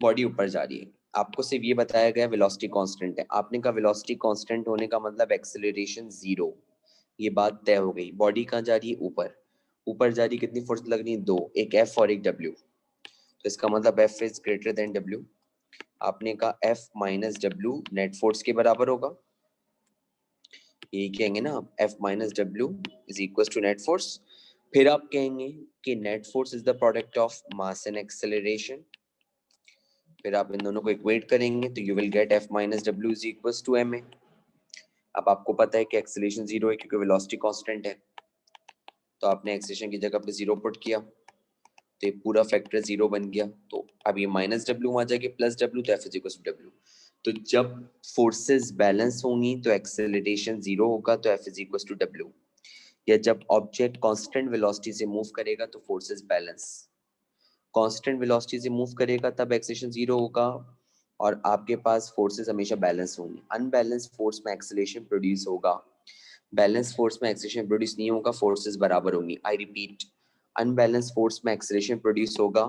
बॉडी ऊपर जा रही है। आपको सिर्फ ये बताया गया वेलोसिटी कांस्टेंट है। आपने कहा वेलोसिटी कांस्टेंट होने का मतलब एक्सेलरेशन जीरो, ये बात तय हो गई। बॉडी कहाँ जा रही है? ऊपर। ऊपर जा रही, कितनी फोर्स लग रही है? 2, एक एफ और एक डब्ल्यू। तो इसका मतलब F is greater than W. आपने कहा F minus W net force के बराबर होगा। यही कहेंगे ना आप, F minus W is equal to net force. फिर आप कहेंगे कि net force is the product of mass and acceleration. फिर आप इन दोनों को इक्वेट करेंगे तो you will get F minus W is equal to M A. अब आपको पता है कि एक्सेलरेशन जीरो है क्योंकि वेलोसिटी कांस्टेंट है, तो आपने एक्सेलरेशन की जगह पे जीरो पुट किया तो ये पूरा फैक्टर जीरो बन गया। तो अब ये माइनस डब्ल्यू आ जाएगी प्लस डब्ल्यू, तो F is equal to W. तो जब फोर्सेस बैलेंस होंगी तो एक्सेलरेशन जीरो होगा, तो F is equal to W. या जब ऑब्जेक्ट कांस्टेंट वेलोसिटी से मूव करेगा तो फोर्सेस बैलेंस। कांस्टेंट वेलोसिटी से मूव करेगा तब एक्सेलरेशन जीरो होगा और आपके पास फोर्सेस हमेशा बैलेंस होंगे। अनबैलेंस फोर्स में एक्सेलरेशन प्रोड्यूस होगा, बैलेंस फोर्स में एक्सेलरेशन प्रोड्यूस नहीं होगा, फोर्सेस बराबर होंगी। आई रिपीट, अनबैलेंस फोर्स में एक्सेलरेशन प्रोड्यूस होगा,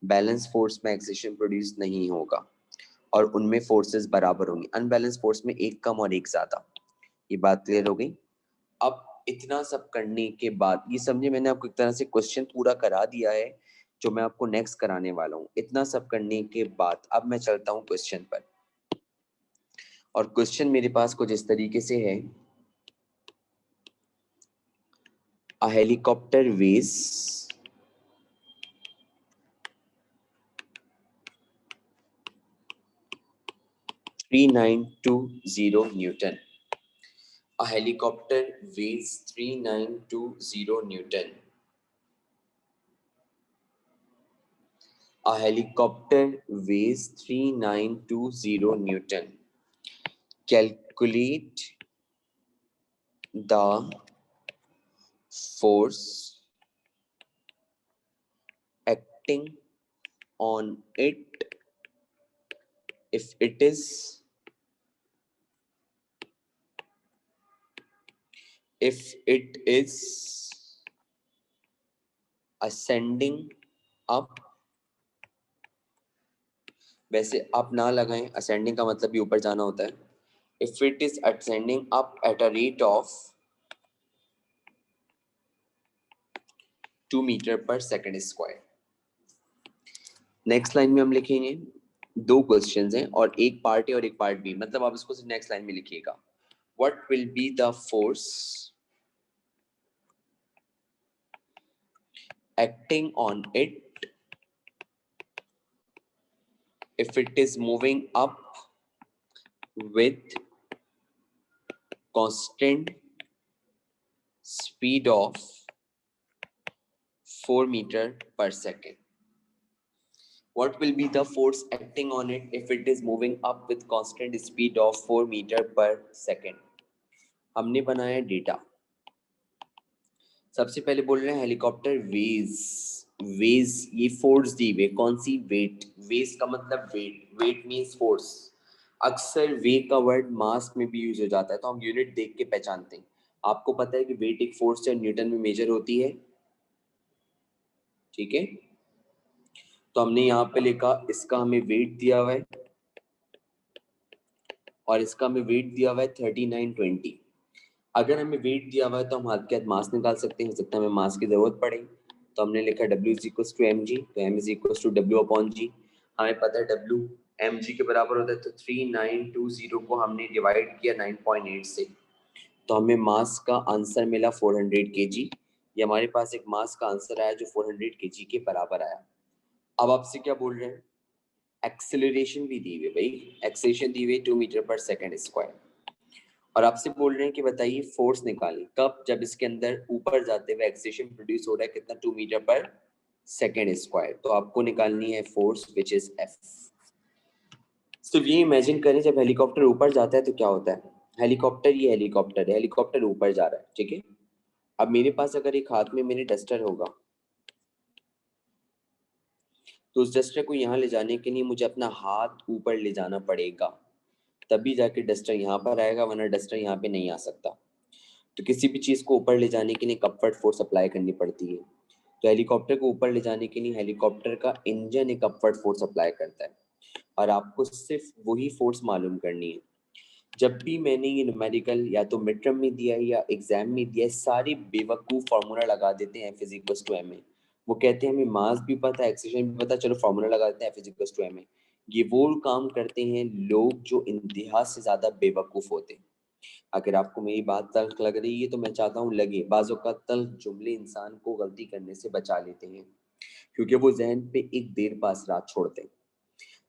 बैलेंस फोर्स में एक्सेलरेशन प्रोड्यूस नहीं होगा और उनमें फोर्सेस बराबर होंगी। अनबैलेंस फोर्स में एक कम और एक ज्यादा। ये बात क्लियर हो गई? अब इतना सब करने के बाद ये समझे मैंने आपको एक तरह से क्वेश्चन पूरा करा दिया है जो मैं आपको नेक्स्ट कराने वाला हूँ। इतना सब करने के बाद अब मैं चलता हूँ क्वेश्चन पर, और क्वेश्चन मेरे पास कुछ इस तरीके से है। A helicopter weighs 3920 Newton. A helicopter weighs 3920 Newton. A helicopter weighs 3920 Newton. Calculate the force acting on it if it is if it is ascending up, वैसे अप ना लगाएं, ascending का मतलब भी ऊपर जाना होता है. If it is ascending up at a rate of 2 metre per second square. Next line में हम लिखेंगे, दो क्वेश्चंस हैं और एक पार्ट ए और एक पार्ट बी, मतलब आप इसको नेक्स्ट लाइन में लिखिएगा. What will be the force acting on it if it is moving up with constant speed of 4 meter per second. What will be the force acting on it if it is moving up with constant speed of 4 meter per second? हमने बनाया data. सबसे पहले बोल रहे हैं helicopter veg ये force दी हुई, कौन सी? वेट. वेज का मतलब वेट, वेट मींस फोर्स. अक्सर वेट का वर्ड मास में भी यूज हो जाता है, तो हम यूनिट देख के पहचानते हैं. आपको पता है कि वेट एक फोर्स है, न्यूटन में मेजर होती है. ठीक है, तो हमने यहाँ पे लिखा, इसका हमें वेट दिया हुआ है और इसका हमें वेट दिया हुआ है 3920. अगर हमें वेट दिया हुआ है तो हम हाथ के हाथ मास निकाल सकते हैं. हो सकता है हमें मास की जरूरत पड़े, तो हमने लिखा W is equal to mg, तो m is equal to W upon g. हमें पता है W mg के बराबर होता है, तो 3920 को हमने डिवाइड किया 9.8 से, तो हमें मास का आंसर मिला 400 kg. ये हमारे पास एक मास का आंसर आया जो 400 kg के बराबर आया. अब आपसे क्या बोल रहे हैं? एक्सेलरेशन भी दी हुई है भाई, एक्सेलरेशन दी हुई है 2 मीटर पर सेकेंड स्क्वायर. और आपसे बोल रहे हैं कि बताइए फोर्स निकालें कब, जब इसके अंदर ऊपर जाते हुए एक्सेलरेशन प्रोड्यूस हो रहा है कितना? 2 मीटर पर सेकेंड स्क्वायर. तो आपको निकालनी है फोर्स विच इज एफ. सिर्फ ये इमेजिन करें, जब हेलीकॉप्टर ऊपर जाता है तो क्या होता है? हेलीकॉप्टर, ये हेलीकॉप्टर है, हेलीकॉप्टर ऊपर जा रहा है, ठीक है. अब मेरे पास अगर एक हाथ में मेरे डस्टर होगा, तो उस डस्टर को यहाँ ले जाने के लिए मुझे अपना हाथ ऊपर ले जाना पड़ेगा, तभी जाके डस्टर यहाँ पर आएगा, वरना डस्टर यहाँ पे नहीं आ सकता. तो किसी भी चीज को ऊपर ले जाने के लिए अपवर्ड फोर्स अप्लाई करनी पड़ती है. तो हेलीकॉप्टर को ऊपर ले जाने के लिए हेलीकॉप्टर का इंजन एक अपवर्ड फोर्स अप्लाई करता है, और आपको सिर्फ वही फोर्स मालूम करनी है. जब भी मैंने ये न्यूमेरिकल या तो मिड टर्म में दिया है या एग्जाम में दिया है, सारे बेवकूफ फार्मूला लगा देते हैं F इक्वल्स टू ma. वो कहते हैं हमें मास भी पता है, एक्सेलरेशन भी पता, चलो फार्मूला लगा देते हैं F इक्वल्स टू ma. ये वो काम करते हैं लोग जो इंतहा से ज्यादा बेवकूफ होते हैं. अगर आपको मेरी बात तल्ख लग रही है तो मैं चाहता हूँ लगे. बाजों का तल्ख जुमले इंसान को गलती करने से बचा लेते हैं, क्योंकि वो जहन पे एक देर पास रात छोड़ते हैं.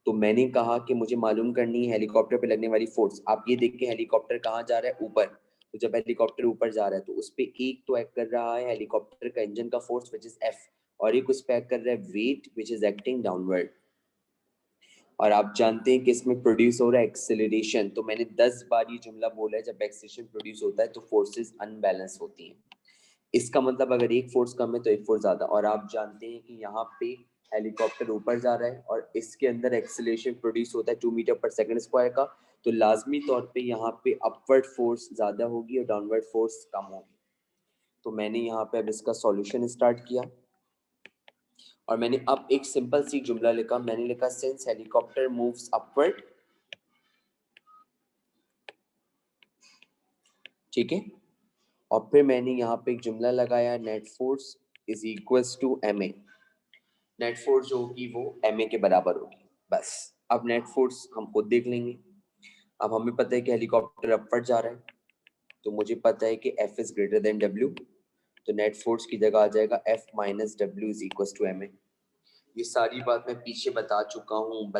तो मैंने कहा कि मुझे मालूम करनी है हेलीकॉप्टर पे लगने वाली फोर्स. आप ये देख के हेलीकॉप्टर कहाँ जा रहा है? ऊपर. तो जब हेलीकॉप्टर ऊपर जा रहा है तो उस पे एक तो एक्ट कर रहा है हेलीकॉप्टर का इंजन का फोर्स विच इज एफ, और एक उस पे एक्ट कर रहा है weight which is acting downward. और आप जानते हैं कि इसमें प्रोड्यूस हो रहा है एक्सेलरेशन. तो मैंने 10 बार ये जुमला बोला है, जब एक्सेलरेशन प्रोड्यूस होता है तो फोर्सेस अनबैलेंस होती हैं. इसका मतलब अगर एक फोर्स कम है तो एक फोर्स ज्यादा. और आप जानते हैं कि यहाँ पे हेलीकॉप्टर ऊपर जा रहा है और इसके अंदर एक्सेलरेशन प्रोड्यूस होता है 2 मीटर पर सेकंड स्क्वायर का, तो लाजमी तौर पे यहाँ पे अपवर्ड फोर्स ज्यादा होगी और डाउनवर्ड फोर्स कम होगी. तो मैंने यहाँ पे अब इसका सॉल्यूशन स्टार्ट किया और मैंने अब एक सिंपल सी जुमला लिखा. मैंने लिखा सिंस हेलीकॉप्टर मूव्स अपवर्ड, ठीक है. और फिर मैंने यहाँ पे एक जुमला लगाया, net force is equals to ma. Net force जो होगी वो ma के बराबर होगी. बस अब नेट फोर्स हम खुद देख लेंगे. अब हमें पता है कि हेलीकॉप्टर अपवर्ड जा रहा है, तो मुझे पता है कि F is greater than W, तो नेट फोर्स की जगह आ जाएगा F minus W is equals to ma. ये सारी बात मैं पीछे बता चुका हूँ. यहाँ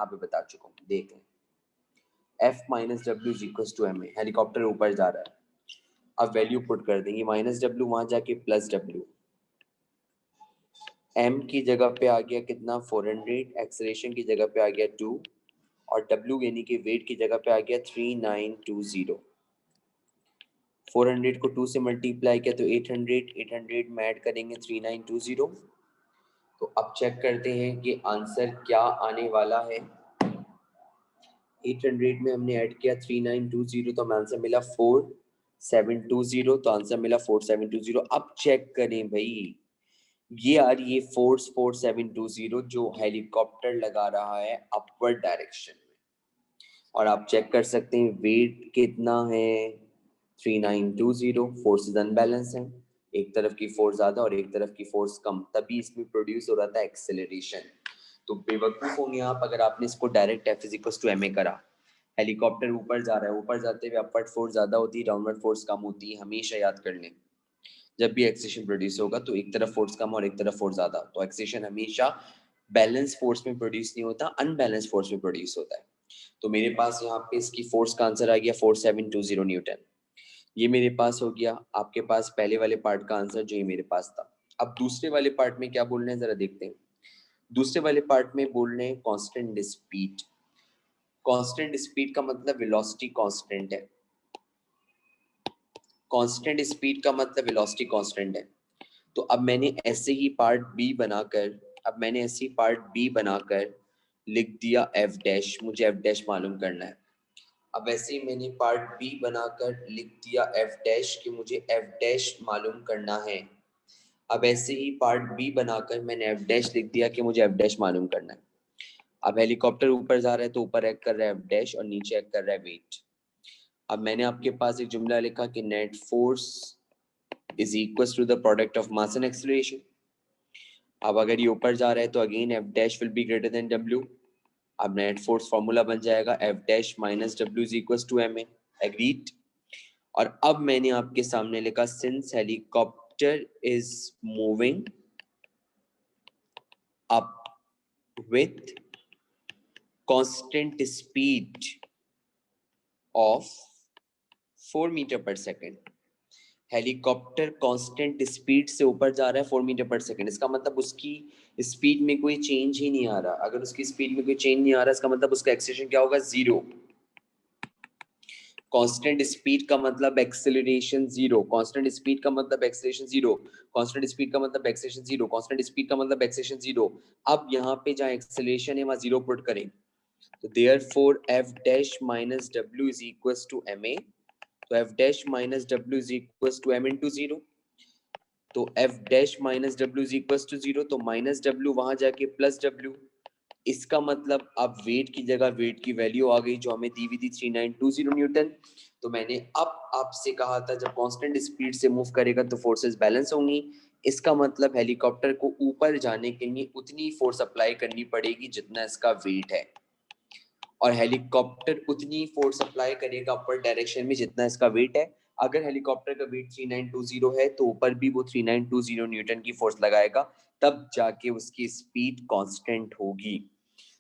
पे बता चुका हूँ, देख लें. F minus W is equal to ma. Helicopter ऊपर जा रहा है, अब वैल्यू पुट कर देंगे. माइनस डब्ल्यू वहां जाके प्लस डब्ल्यू, m की जगह पे आ गया कितना? 400. एक्सेलरेशन की जगह पे आ गया 2, और w यानी कि वेट की जगह पे आ गया 3920. 400 को 2 से मल्टीप्लाई किया तो 800. 800 में ऐड करेंगे 3920. तो अब चेक करते हैं कि आंसर क्या आने वाला है. 800 में हमने ऐड किया 3920 तो हमें आंसर मिला 4720, तो आंसर मिला 4720। अब चेक करें भाई, ये आ रही है फोर्स 4720 जो हेलीकॉप्टर लगा रहा है अपवर्ड डायरेक्शन में, और आप चेक कर सकते हैं वेट कितना है 3920। फोर्सेस अनबैलेंस हैं, एक तरफ की फोर्स ज्यादा और एक तरफ की फोर्स कम, तभी इसमें प्रोड्यूस हो रहा था एक्सेलरेशन। तो बेवकूफ होंगे आप अगर आपने इसको डायरेक्ट F = ma करा। हेलीकॉप्टर ऊपर जा रहा है, ऊपर जाते हुए अपवर्ड फोर्स ज्यादा होती है, डाउनवर्ड फोर्स कम होती है, हमेशा याद कर लें। जब भी एक्सेलेरेशन प्रोड्यूस होगा तो एक तरफ फोर्स कम और एक तरफ फोर्स ज्यादा, तो एक्सेलेरेशन हमेशा बैलेंस फोर्स में प्रोड्यूस नहीं होता, अनबैलेंस फोर्स में प्रोड्यूस होता है। तो मेरे पास यहाँ पे इसकी फोर्स का आंसर आ गया 4720 न्यूटन। ये मेरे पास हो गया। आपके पास पहले वाले पार्ट का आंसर जो ये मेरे पास था। अब दूसरे वाले पार्ट में क्या बोल रहे हैं जरा देखते हैं। दूसरे वाले पार्ट में बोल रहे हैं कांस्टेंट स्पीड। कांस्टेंट स्पीड का मतलब वेलोसिटी कांस्टेंट है। कांस्टेंट स्पीड का मतलब वेलोसिटी कांस्टेंट है। तो अब मैंने ऐसे ही पार्ट बी बनाकर लिख दिया एफ डैश, मुझे एफ डैश मालूम करना है। अब ऐसे ही मैंने पार्ट बी बनाकर लिख दिया एफ डैश कि मुझे एफ डैश मालूम करना है। अब ऐसे ही पार्ट बी बनाकर मैंने एफ डैश लिख दिया कि मुझे एफ डैश मालूम करना है। अब हेलीकॉप्टर ऊपर जा रहा है तो ऊपर एक्ट कर रहा है एफ डैश और नीचे एक्ट कर रहा है वेट। अब मैंने आपके पास एक जुमला लिखा कि net force is equal to the product of mass and acceleration. अब अगर ये ऊपर जा रहा है तो again F dash will be greater than W. अब नेट फोर्स फॉर्मूला बन जाएगा F dash minus W is equal to M A. Agreed. और अब मैंने आपके सामने लिखा since helicopter is moving up with constant speed of 4 metre per second. Helicopter constant speed से ऊपर जा रहा है 4 मीटर पर सेकेंड, इसका मतलब उसकी स्पीड में कोई चेंज ही नहीं आ रहा। अगर उसकी स्पीड में कोई चेंज नहीं आ रहा इसका मतलब उसका एक्सेलरेशन क्या होगा, जीरो। कांस्टेंट स्पीड का मतलब एक्सेलरेशन जीरो, कांस्टेंट स्पीड का मतलब एक्सेलरेशन जीरो, कांस्टेंट स्पीड का मतलब एक्सेलरेशन जीरो, कांस्टेंट स्पीड का मतलब एक्सेलरेशन जीरो। अब यहाँ पे जहाँ एक्सेलरेशन है वहाँ जीरो पुट करें, तो therefore F dash minus W is equal to M A. तो F dash minus W is equal to M into zero. तो F dash minus W is equal to zero, तो minus W वहां जाके plus W. इसका मतलब अब wait की जगह वेट की वैल्यू आ गई जो हमें दी हुई थी 3920 न्यूटन। तो मैंने अब आपसे कहा था जब कांस्टेंट स्पीड से मूव करेगा तो फोर्सेस बैलेंस होंगी। इसका मतलब हेलीकॉप्टर को ऊपर जाने के लिए उतनी फोर्स अप्लाई करनी पड़ेगी जितना इसका वेट है, और हेलीकॉप्टर उतनी फोर्स अप्लाई करेगा अपर डायरेक्शन में जितना इसका वेट है। अगर हेलीकॉप्टर का वेट 3920 है तो ऊपर भी वो 3920 न्यूटन की फोर्स लगाएगा, तब जाके उसकी स्पीड कांस्टेंट होगी।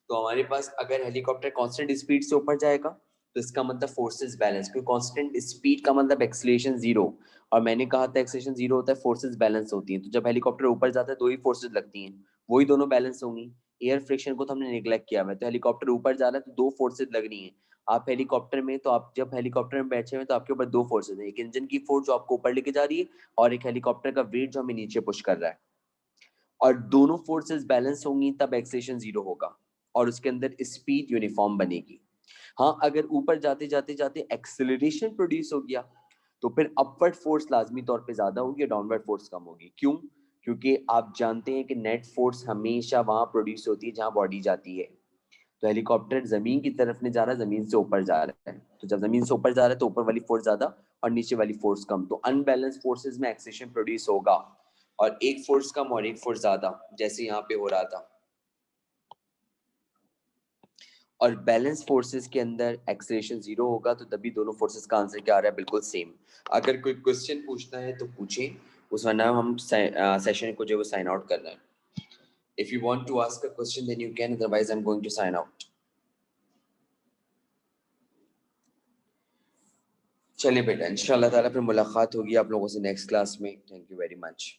तो हमारे पास अगर हेलीकॉप्टर कांस्टेंट स्पीड से ऊपर जाएगा तो इसका मतलब फोर्सेस बैलेंस, क्योंकि कांस्टेंट स्पीड का मतलब एक्सेलरेशन जीरो, और मैंने कहा था एक्सेलरेशन जीरो होता है, फोर्सेस बैलेंस होती हैं। तो जब हेलीकॉप्टर ऊपर जाता है दो ही फोर्सेस लगती हैं, वही दोनों बैलेंस होंगी। एयर फ्रिक्शन को तो हमने निगलेक्ट किया हुआ है, तो हेलीकॉप्टर ऊपर जा रहा है तो दो फोर्सेस लग रही हैं। आप हेलीकॉप्टर में, तो आप जब हेलीकॉप्टर में बैठे हुए तो आपके ऊपर दो फोर्सेस हैं, एक इंजन की फोर्स जो आपको ऊपर लेके जा रही है और एक हेलीकॉप्टर का वेट जो हमें नीचे पुश कर रहा है, और दोनों फोर्सेस बैलेंस होंगी तब एक्सेलरेशन जीरो होगा और उसके अंदर स्पीड यूनिफॉर्म बनेगी। हाँ, अगर ऊपर जाते जाते जाते एक्सेलरेशन प्रोड्यूस हो गया तो फिर अपवर्ड फोर्स लाजमी तौर पे ज्यादा होगी और डाउनवर्ड फोर्स कम होगी। क्यों? क्योंकि आप जानते हैं कि नेट फोर्स हमेशा वहां प्रोड्यूस होती है जहां बॉडी जाती है। तो हेलीकॉप्टर जमीन की तरफ नहीं जा रहा, जमीन से ऊपर जा रहा है, तो जब जमीन से ऊपर जा रहा है तो ऊपर वाली फोर्स ज्यादा और नीचे वाली फोर्स कम, तो अनबैलेंस फोर्सेस में एक्सेलरेशन प्रोड्यूस होगा, और एक फोर्स कम और एक फोर्स ज्यादा, जैसे यहाँ पे हो रहा था। और बैलेंस फोर्सेस के अंदर एक्सेलरेशन जीरो होगा, तो तभी दोनों फोर्सेस का आंसर क्या आ रहा है, बिल्कुल सेम। अगर कोई क्वेश्चन पूछना है तो पूछें, उस वरना हम सेशन को जो वो साइन आउट कर रहे हैं। If you want to ask a question then you can, otherwise I am going to sign out. चलिए बेटा, इंशाल्लाह ताला फिर मुलाकात होगी आप लोगों से नेक्स्ट क्लास में। Thank you very much.